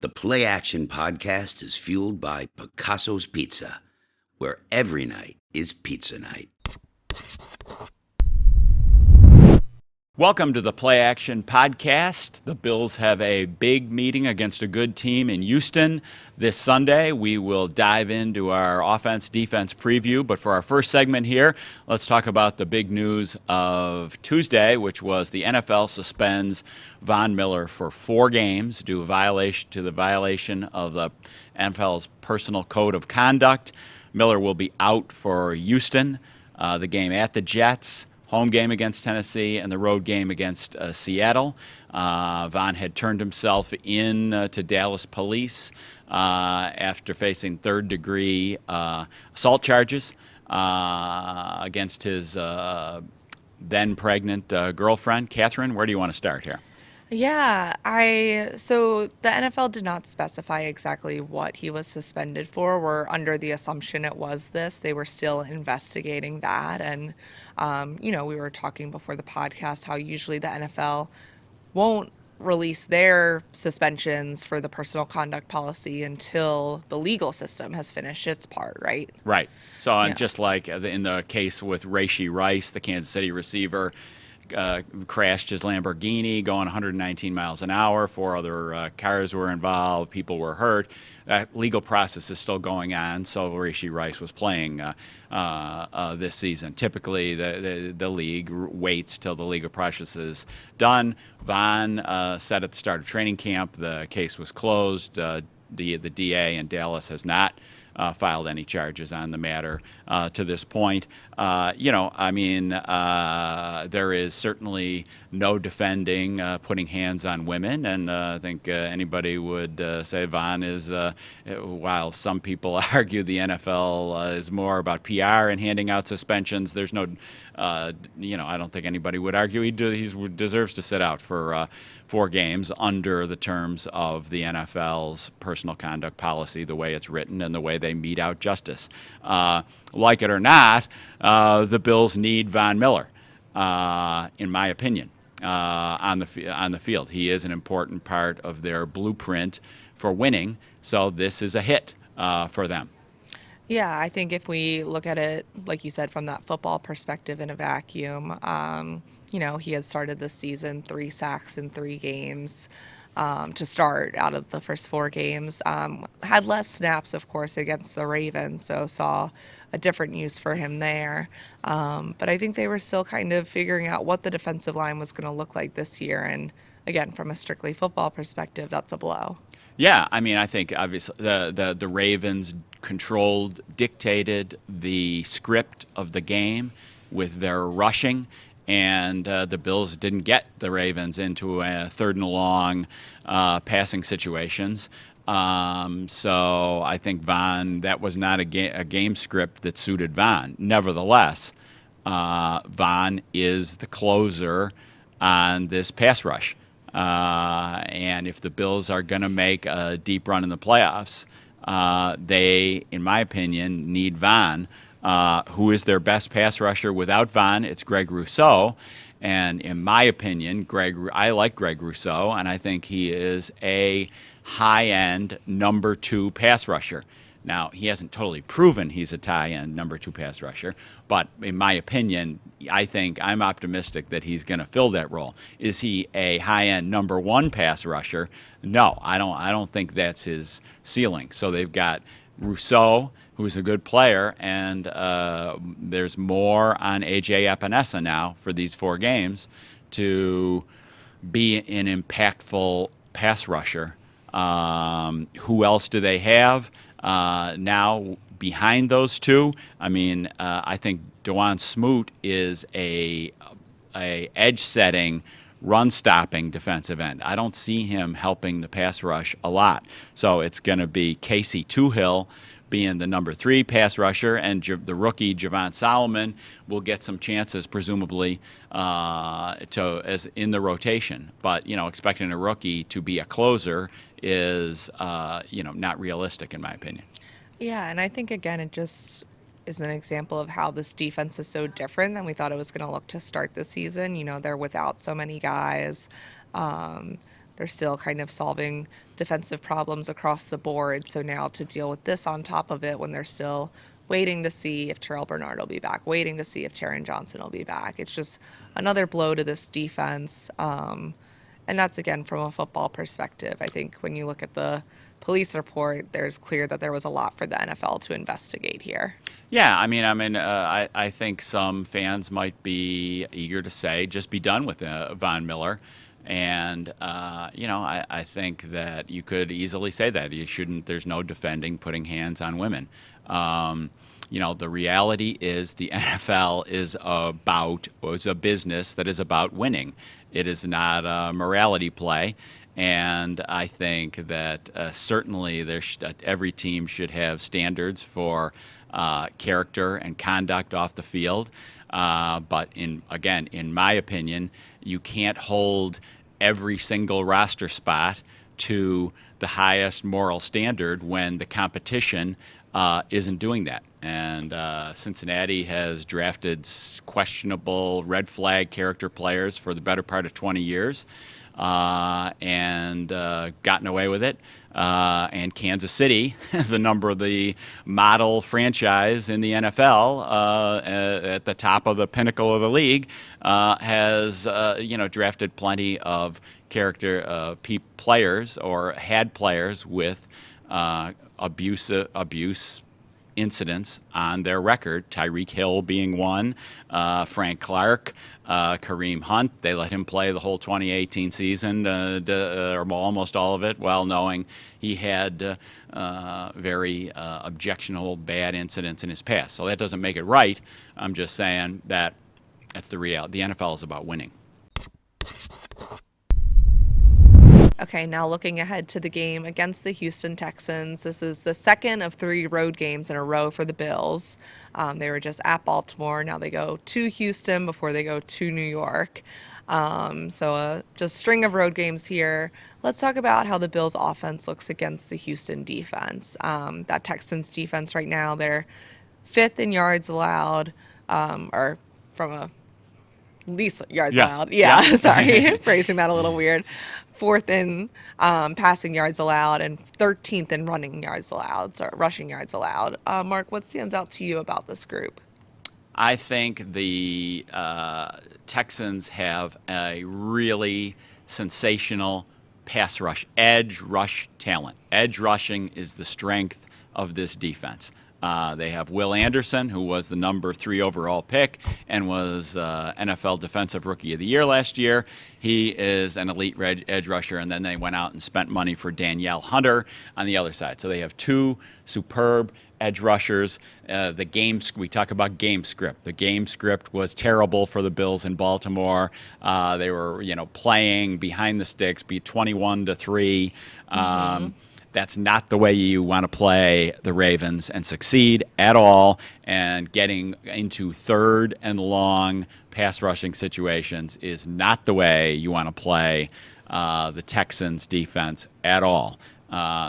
The PlayAction Podcast is fueled by Picasso's Pizza, where every night is pizza night. Welcome to the PlayAction Podcast. The Bills have a big meeting against a good team in Houston this Sunday. We will dive into our offense-defense preview, but for our first segment here, let's talk about the big news of Tuesday, which was the NFL suspends Von Miller for 4 games due to the violation of the NFL's personal code of conduct. Miller will be out for Houston, the game at the Jets, home game against Tennessee, and the road game against Seattle. Von had turned himself in to Dallas police after facing third-degree assault charges against his then-pregnant girlfriend, Katherine. Where do you want to start here? Yeah, so the NFL did not specify exactly what he was suspended for. We're under the assumption it was this. They were still investigating that. And, we were talking before the podcast how usually the NFL won't release their suspensions for the personal conduct policy until the legal system has finished its part, right? Right. So just like in the case with Rashee Rice, the Kansas City receiver, crashed his Lamborghini going 119 miles an hour. 4 other cars were involved. People were hurt. That legal process is still going on. So Rashee Rice was playing this season. Typically, the league waits till the legal process is done. Von said at the start of training camp the case was closed. The DA in Dallas has not filed any charges on the matter to this point. There is certainly no defending putting hands on women, and I think anybody would say Von is, while some people argue the NFL is more about PR and handing out suspensions, there's no, I don't think anybody would argue he deserves to sit out for 4 games under the terms of the NFL's personal conduct policy, the way it's written and the way they mete out justice. Like it or not, the Bills need Von Miller, in my opinion, on the field. He is an important part of their blueprint for winning, so this is a hit for them. Yeah, I think if we look at it, like you said, from that football perspective in a vacuum, he had started this season 3 sacks in 3 games. To start out of the first 4 games. Had less snaps, of course, against the Ravens, so saw a different use for him there. But I think they were still kind of figuring out what the defensive line was going to look like this year. And again, from a strictly football perspective, that's a blow. Yeah, I think obviously the Ravens dictated the script of the game with their rushing. And the Bills didn't get the Ravens into a 3rd and long passing situations. So I think that was not a game script that suited Von. Nevertheless, Von is the closer on this pass rush. And if the Bills are going to make a deep run in the playoffs, they, in my opinion, need Von. Who is their best pass rusher without Von? It's Greg Rousseau. And in my opinion, I like Greg Rousseau, and I think he is a high-end number 2 pass rusher. Now, he hasn't totally proven he's a high-end number 2 pass rusher, but in my opinion, I'm optimistic that he's going to fill that role. Is he a high-end number 1 pass rusher? No, I don't think that's his ceiling. So they've got Rousseau, who's a good player, and there's more on A.J. Epinesa now for these 4 games to be an impactful pass rusher. Who else do they have now behind those 2? I think Gaughan Smoot is a edge-setting, run-stopping defensive end. I don't see him helping the pass rush a lot. So it's going to be Casey Toohill being the number 3 pass rusher, and the rookie Javon Solomon will get some chances, presumably, as in the rotation. But expecting a rookie to be a closer is not realistic in my opinion. Yeah, and I think again it just is an example of how this defense is so different than we thought it was going to look to start the season. They're without so many guys. they're still kind of solving defensive problems across the board. So now to deal with this on top of it when they're still waiting to see if Terrell Bernard will be back, waiting to see if Taron Johnson will be back. It's just another blow to this defense. And that's, again, from a football perspective. I think when you look at the police report, there's clear that there was a lot for the NFL to investigate here. Yeah, I think some fans might be eager to say, just be done with Von Miller. And, I think that you could easily say that. You shouldn't, there's no defending putting hands on women. The reality is the NFL is a business that is about winning. It is not a morality play. And I think that certainly every team should have standards for character and conduct off the field. But in my opinion, you can't hold every single roster spot to the highest moral standard when the competition isn't doing that. And Cincinnati has drafted questionable red flag character players for the better part of 20 years. And gotten away with it. And Kansas City, the model franchise in the NFL, at the top of the pinnacle of the league, has drafted plenty of character players or had players with abuse incidents on their record, Tyreek Hill being one, Frank Clark, Kareem Hunt. They let him play the whole 2018 season, or almost all of it, while knowing he had very objectionable bad incidents in his past. So that doesn't make it right. I'm just saying that that's the reality. The NFL is about winning. Okay, now looking ahead to the game against the Houston Texans. This is the second of 3 road games in a row for the Bills. They were just at Baltimore. Now they go to Houston before they go to New York. So just string of road games here. Let's talk about how the Bills offense looks against the Houston defense. That Texans defense right now, they're 5th in yards allowed, or from a least yards allowed. Yeah, sorry, phrasing that a little weird. 4th in passing yards allowed and 13th in running yards allowed, so rushing yards allowed. Mark, what stands out to you about this group? I think the Texans have a really sensational pass rush, edge rush talent. Edge rushing is the strength of this defense. They have Will Anderson, who was the number 3 overall pick and was NFL Defensive Rookie of the Year last year. He is an elite edge rusher, and then they went out and spent money for Danielle Hunter on the other side. So they have 2 superb edge rushers. We talk about game script. The game script was terrible for the Bills in Baltimore. They were, playing behind the sticks, be 21-3. That's not the way you want to play the Ravens and succeed at all. And getting into 3rd and long pass rushing situations is not the way you want to play the Texans defense at all.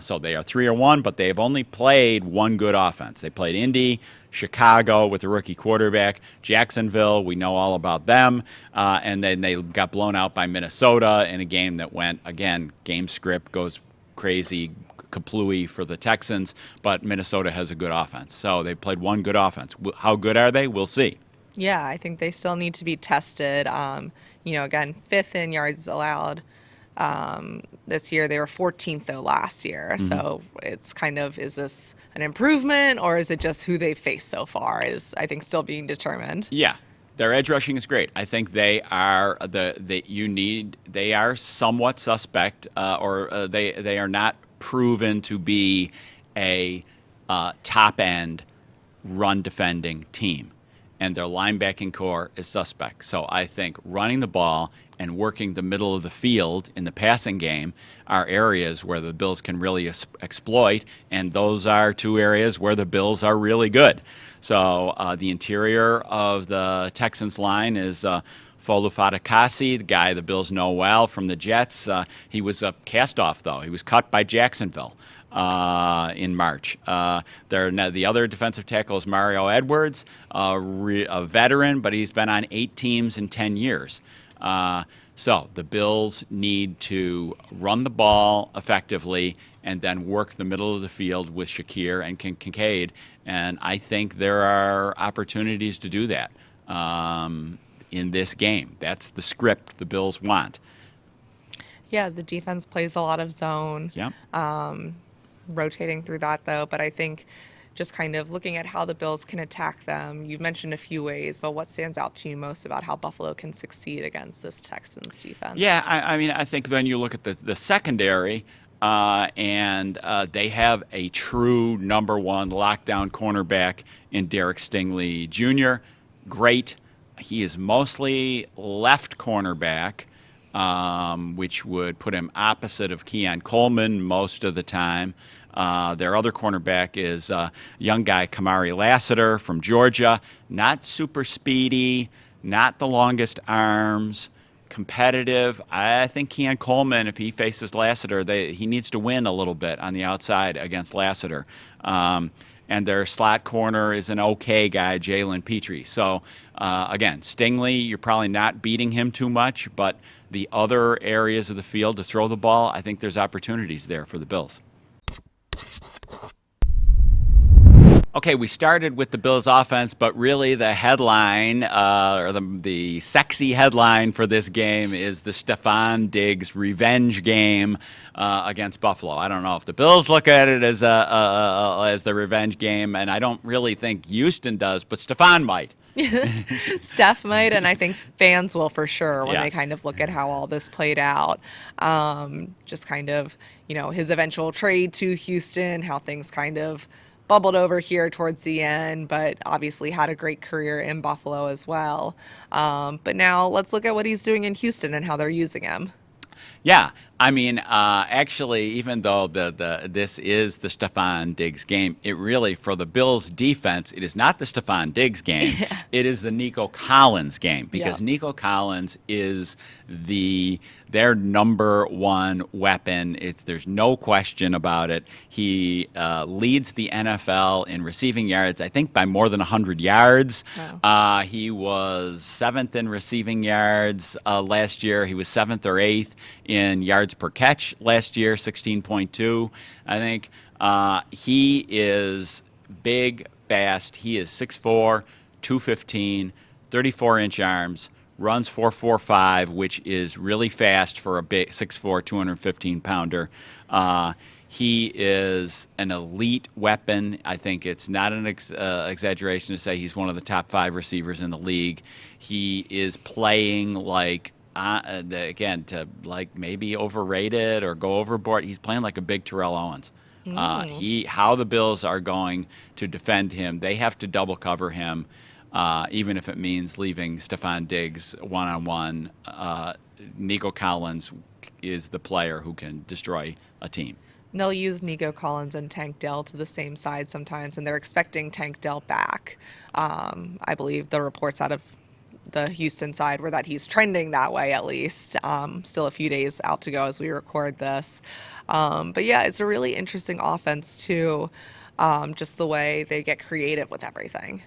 So they are 3-1, but they've only played one good offense. They played Indy, Chicago with a rookie quarterback, Jacksonville, we know all about them, and then they got blown out by Minnesota in a game that went, again, game script goes crazy, kaplooey for the Texans, but Minnesota has a good offense. So they played one good offense. How good are they? We'll see. Yeah, I think they still need to be tested. Again, 5th in yards allowed this year. They were 14th, though, last year. Mm-hmm. So it's kind of, is this an improvement or is it just who they faced so far is, I think, still being determined. Yeah. Their edge rushing is great. I think they are they are somewhat suspect, or they are not proven to be a top end run defending team, and their linebacking core is suspect. So I think running the ball and working the middle of the field in the passing game are areas where the Bills can really exploit, and those are 2 areas where the Bills are really good. So the interior of the Texans line is Folu Fatukasi, the guy the Bills know well from the Jets. He was a cast-off, though. He was cut by Jacksonville in March. The other defensive tackle is Mario Edwards, a veteran, but he's been on 8 teams in 10 years. So the Bills need to run the ball effectively and then work the middle of the field with Shakir and Kincaid. And I think there are opportunities to do that in this game. That's the script the Bills want. Yeah, the defense plays a lot of zone. Yep. Rotating through that, though. But I think just kind of looking at how the Bills can attack them, you've mentioned a few ways, but what stands out to you most about how Buffalo can succeed against this Texans defense? Yeah, I mean, I think when you look at the secondary, and they have a true number one lockdown cornerback in Derek Stingley Jr. Great. He is mostly left cornerback, which would put him opposite of Keon Coleman most of the time. Their other cornerback is young guy Kamari Lassiter from Georgia. Not super speedy, not the longest arms, competitive. I think Keon Coleman, if he faces Lassiter, he needs to win a little bit on the outside against Lassiter. And their slot corner is an okay guy, Jalen Petrie. So, again, Stingley, you're probably not beating him too much, but the other areas of the field to throw the ball, I think there's opportunities there for the Bills. Okay, we started with the Bills' offense, but really the headline, or the sexy headline for this game is the Stefon Diggs revenge game against Buffalo. I don't know if the Bills look at it as the revenge game, and I don't really think Houston does, but Stefon might. Steph might, and I think fans will for sure when Yeah. they kind of look at how all this played out. Just kind of, his eventual trade to Houston, how things kind of bubbled over here towards the end, but obviously had a great career in Buffalo as well. But now let's look at what he's doing in Houston and how they're using him. Yeah, I mean, actually, even though this is the Stefon Diggs game, it really, for the Bills' defense, it is not the Stefon Diggs game. Yeah. It is the Nico Collins game, because Yeah. Nico Collins is their number one weapon. There's no question about it. He leads the NFL in receiving yards, I think, by more than 100 yards. Wow. He was 7th in receiving yards last year. He was 7th or 8th in yards per catch last year, 16.2. I think he is big, fast. He is 6'4", 215, 34-inch arms, runs 4.45, which is really fast for a big 6'4", 215-pounder. He is an elite weapon. I think it's not an exaggeration to say he's one of the top 5 receivers in the league. He is playing like, again, to like maybe overrated or go overboard, he's playing like a big Terrell Owens. How the Bills are going to defend him, they have to double cover him, even if it means leaving Stefon Diggs one-on-one. Nico Collins is the player who can destroy a team. They'll use Nico Collins and Tank Dell to the same side sometimes, and they're expecting Tank Dell back. I believe the reports out of the Houston side were that he's trending that way, at least. Still a few days out to go as we record this. But yeah, it's a really interesting offense too, just the way they get creative with everything.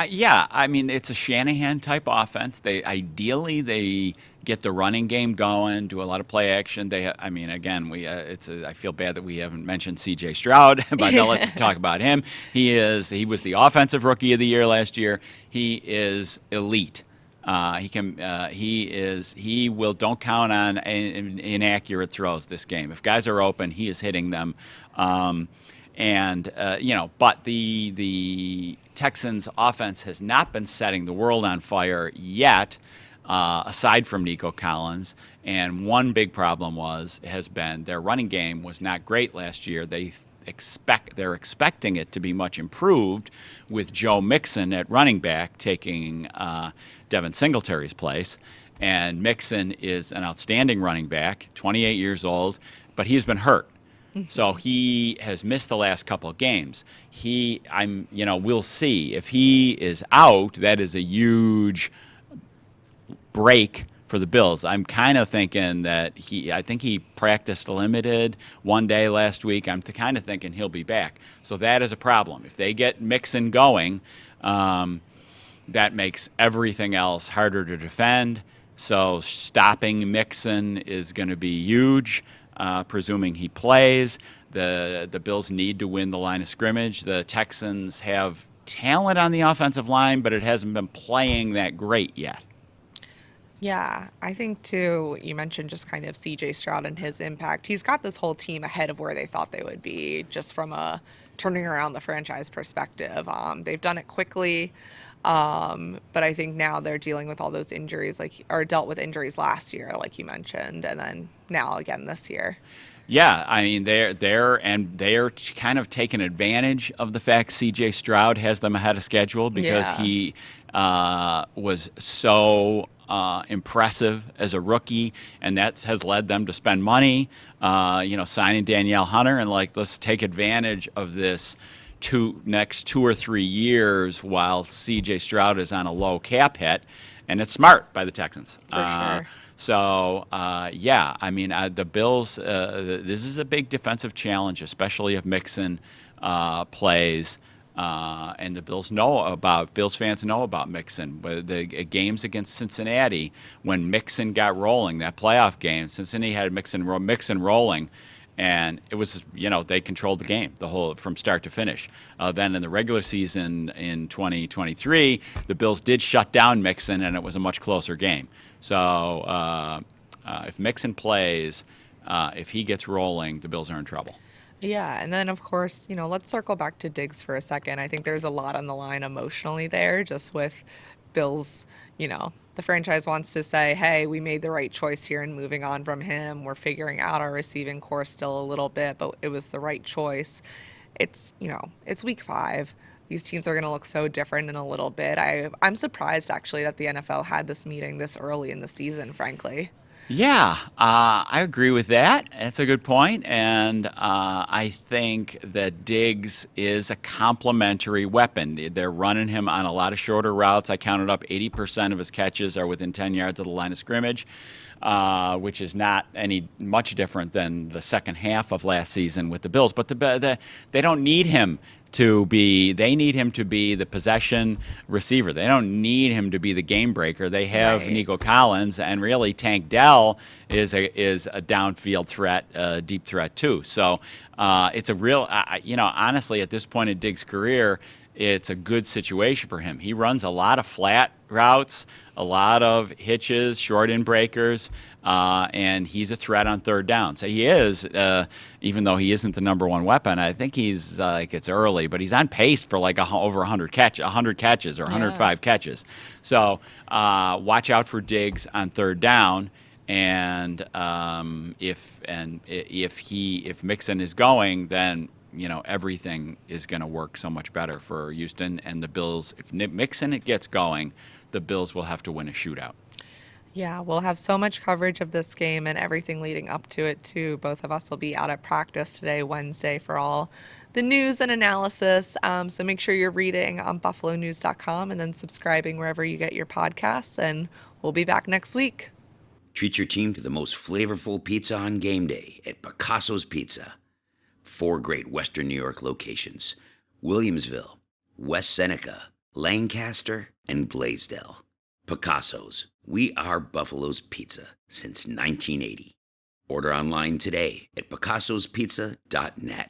Yeah, I mean, it's a Shanahan-type offense. Ideally, they get the running game going, do a lot of play action. Again, I feel bad that we haven't mentioned C.J. Stroud, but now let's talk about him. He was the offensive rookie of the year last year. He is elite. Don't count on inaccurate throws this game. If guys are open, he is hitting them. But the Texans offense has not been setting the world on fire yet, aside from Nico Collins. And one big problem has been their running game was not great last year. They're expecting it to be much improved with Joe Mixon at running back taking Devin Singletary's place. And Mixon is an outstanding running back, 28 years old, but he's been hurt. So he has missed the last couple of games. We'll see. If he is out, that is a huge break for the Bills. I'm kind of thinking that I think he practiced limited one day last week. I'm kind of thinking he'll be back. So that is a problem. If they get Mixon going, that makes everything else harder to defend. So stopping Mixon is going to be huge, presuming he plays. The Bills need to win the line of scrimmage. The Texans have talent on the offensive line, but it hasn't been playing that great yet. Yeah, I think too, you mentioned just kind of CJ Stroud and his impact. He's got this whole team ahead of where they thought they would be, just from a turning around the franchise perspective. They've done it quickly, but I think now they're dealing with all those injuries, or dealt with injuries last year, like you mentioned, and then now again this year. Yeah, I mean they're kind of taking advantage of the fact C.J. Stroud has them ahead of schedule because he was so impressive as a rookie, and that has led them to spend money, signing Danielle Hunter, and let's take advantage of this next 2 or 3 years while C.J. Stroud is on a low cap hit, and it's smart by the Texans. For sure. So, I mean, the Bills, this is a big defensive challenge, especially if Mixon plays. And the Bills fans know about Mixon. The games against Cincinnati, when Mixon got rolling, that playoff game, Cincinnati had Mixon rolling, and it was, they controlled the game from start to finish. Then in the regular season in 2023, the Bills did shut down Mixon, and it was a much closer game. So if Mixon plays, if he gets rolling, the Bills are in trouble. Yeah, and then of course, let's circle back to Diggs for a second. I think there's a lot on the line emotionally there, just with Bills, the franchise wants to say, hey, we made the right choice here in moving on from him. We're figuring out our receiving core still a little bit, but it was the right choice. It's, it's week 5. These teams are going to look so different in a little bit. I'm surprised, actually, that the NFL had this meeting this early in the season, frankly. Yeah, I agree with that. That's a good point. And I think that Diggs is a complementary weapon. They're running him on a lot of shorter routes. I counted up 80% of his catches are within 10 yards of the line of scrimmage, which is not much different than the second half of last season with the Bills. But they don't need him they need him to be the possession receiver. They don't need him to be the game breaker. They have Right. Nico Collins, and really Tank Dell is a downfield threat, deep threat too. So it's a real, honestly, at this point in Diggs' career, it's a good situation for him. He runs a lot of flat routes, a lot of hitches, short in breakers, and he's a threat on third down. So he is, even though he isn't the number one weapon. I think he's it's early, but he's on pace for over 100 catches or 105 catches. So watch out for Diggs on third down. And if Mixon is going, then everything is going to work so much better for Houston and the Bills. If Mixon gets going, the Bills will have to win a shootout. Yeah, we'll have so much coverage of this game and everything leading up to it, too. Both of us will be out at practice today, Wednesday, for all the news and analysis. So make sure you're reading on buffalonews.com and then subscribing wherever you get your podcasts. And we'll be back next week. Treat your team to the most flavorful pizza on game day at Picasso's Pizza. 4 great Western New York locations: Williamsville, West Seneca, Lancaster, and Blaisdell. Picasso's. We are Buffalo's Pizza since 1980. Order online today at picassospizza.net.